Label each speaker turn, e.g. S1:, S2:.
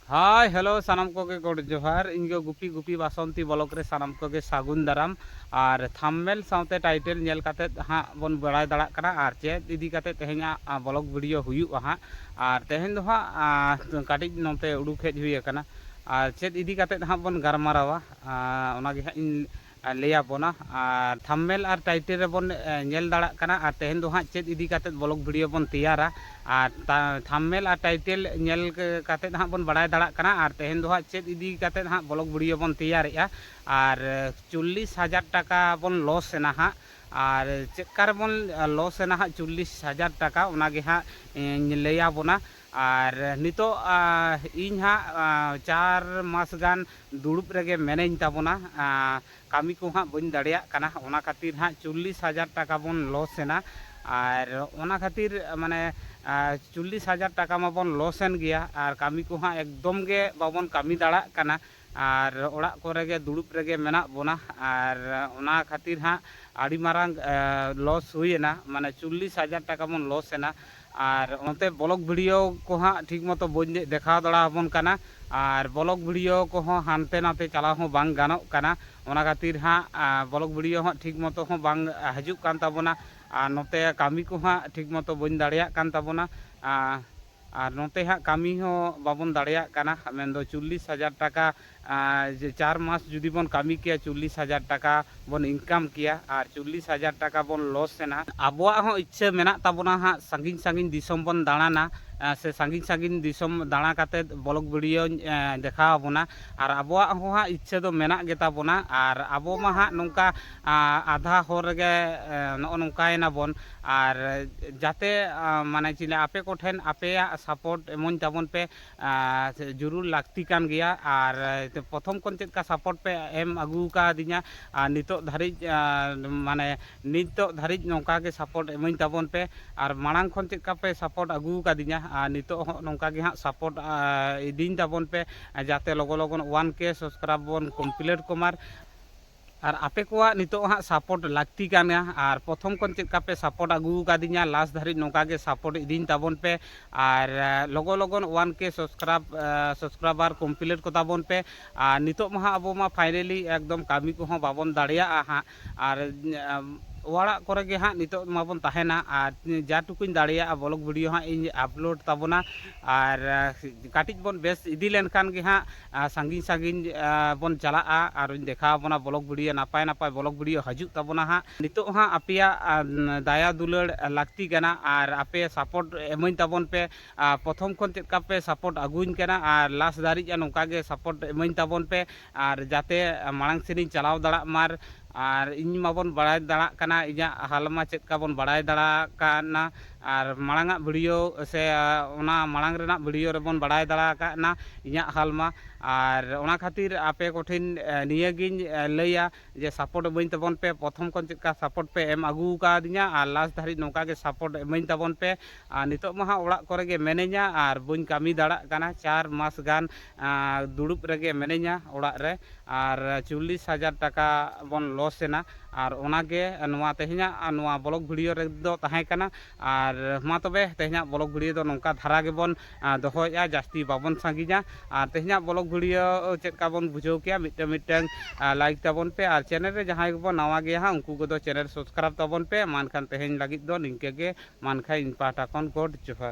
S1: Hi hello सानाम Koge गोड जोहार इनगो गुपी गुपी बासंती block रे सानाम कोगे सागुन दाराम और थंबनेल साउते टाइटल नेल काते हाँ बन बड़ाय दाड़ा कना और चेद इदी काते तेहेंया ब्लॉग वीडियो हुयुआ हाँ और तेहें दो हाँ काटिज नोते उडुक हेज हुई कना और चेद इदी काते हाँ बन गारमारावा ओनागे हाँ इन लैया बोना और थंबनेल और टाइटल रे बन नेल दाड़ा कना और तेहें दो हाँ चेद इदी काते ब्लॉग वीडियो बन तैयारा और थंबनेल और टाइटल नेल काते हाँ बन बड़ाय दाड़ा कना और तेहें दो हाँ चेद इदी काते हाँ ब्लॉग वीडियो बन तैयारेगा और 40,000 टाका बन लॉस एना हाँ और चेकार बन लॉस एना हाँ 40,000 टाका ओनागे हाँ लैया बोना और नितो इन हाँ 4 मास गान दुड़ुब रेगे मेनेñ ताबोना कामी को हाँ बन दाड़िया कना ओना खातिर हाँ 40,000 टाका बन लॉस एना और ओना खातिर माने 40,000 टाका मा बन लॉसन गया और कामी को हाँ एकदम गे बाबन कामी दाड़ा कना और ओड़ा कोरे गे दुड़ुब रेगे मेना बोना और ओना खातिर हाँ आड़ी मारांग लॉस हुईना माने 40,000 टाका बन लॉस एना और ओनते ब्लॉग वीडियो को हाँ ठीक मतो बन देखा दाड़ा बन कना और ब्लॉग वीडियो को हाँ हानते नाते चलाव हों बांग गानों कना ओना खातिर हाँ ब्लॉग वीडियो हाँ ठीक मतो हों बांग हजुक कान ताबोना और नोते कामी को हाँ ठीक मतो बन दाड़िया कान ताबोना और नोते हाँ कामी हो बाबन दाड़िया कना मेन 40,000 टाका 4 मास जुदी बन कामी किया 40,000 टाका बन इनकाम किया और 40,000 टाका बन लॉस एना आबोआ हो इच्छा मेना ताबोना हाँ सांगिन सांगिन दिसम बन दाड़ाना से सांगिन सांगिन दिसम दाड़ा काते ब्लॉग वीडियो देखा बोना और आबोआ हो हाँ इच्छा दो मेना गेता बोना और आबो मा हाँ नोंका आधा होर गे नो नोंकायना बन और जाते माने चिले आपे को ठेन आपेया सपोर्ट एमन ताबन पे जरूर लागती कान गया और प्रथम कोन चेक का सपोर्ट पे एम अगू का दिना नितो धारिज माने नितो धारिज नोंका के सपोर्ट एमन ताबन पे और मांग खन चेक का पे सपोर्ट अगू का दिना नितो नोंका के हाँ सपोर्ट इदिन ताबन पे जाते लगो लगन 1K सब्सक्राइब बन कमप्लीट कुमार और आपे को नितो हाँ सपोर्ट लागती काना और प्रथम कोन चेक पे सपोर्ट अगू का दिना लास्ट धारिज नोंका के सपोर्ट इदिन ताबन पे और लगो लगन 1K सब्सक्राइबर कमप्लीट को ताबन पे और नितो मा अब मा फाइनली एकदम कामी को हाँ बाबन दाड़िया हाँ और वाड़ा करे गे हाँ नितो माबन ताहेना और जाटुकुन दाड़िया ब्लॉग वीडियो हाँ इन अपलोड ताबोना और काटिज बन बेस इदी लेनखान गे हाँ सांगिन सांगिन बन चला और देखा बोना ब्लॉग वीडियो नापाय नापाय ब्लॉग वीडियो हजुक ताबोना हाँ नितो हाँ आपेया दाया दुलाड़ लागती कना और आपे सपोर्ट एमन ताबन पे प्रथम खन चेक पे सपोर्ट अगुइन कना और लास्ट दारिज नोंका गे सपोर्ट एमन ताबन पे और जाते मांग सेनिन चलाव दाड़ा मार और इन माबन बड़ाय दाड़ा कना इजा हालमा चेका बन बड़ाय दाड़ा काना और मांगा वीडियो से ओना मांग रेना वीडियो रे बन बड़ाय दाड़ा काना इजा हालमा और ओना खातिर आपे कोठिन नियगिन लैया जे सपोर्ट बइन तबन पे प्रथम कोन चेका सपोर्ट पे एम अगू का दिना और लास्ट धारि नोका के सपोर्ट एमइन तबन पे नितो मा ओड़ा करे गे मेनेजा और बइन कामी दाड़ा कना 4 मास गान दुड़ुब रेगे मेनेजा ओड़ा रे और 40,000 टाका बन लॉस एना और ओनागे नोवा तेहेना नोवा ब्लॉग वीडियो रे दो ताहे कना और मा तबे तेहेना ब्लॉग वीडियो दो नोंका धारा गे बन दोहोया जास्ती बाबन सांगिजा और तेहेना ब्लॉग वीडियो चेका बन बुझाव किया मिटन लाइक ताबन पे और चैनल रे जहां को नवा गया हाँ उनको को दो चैनल सब्सक्राइब ताबन पे मानखान तेहेन लागिद दो निंके गे मानखा इन पाटा कोन कोड जोहार।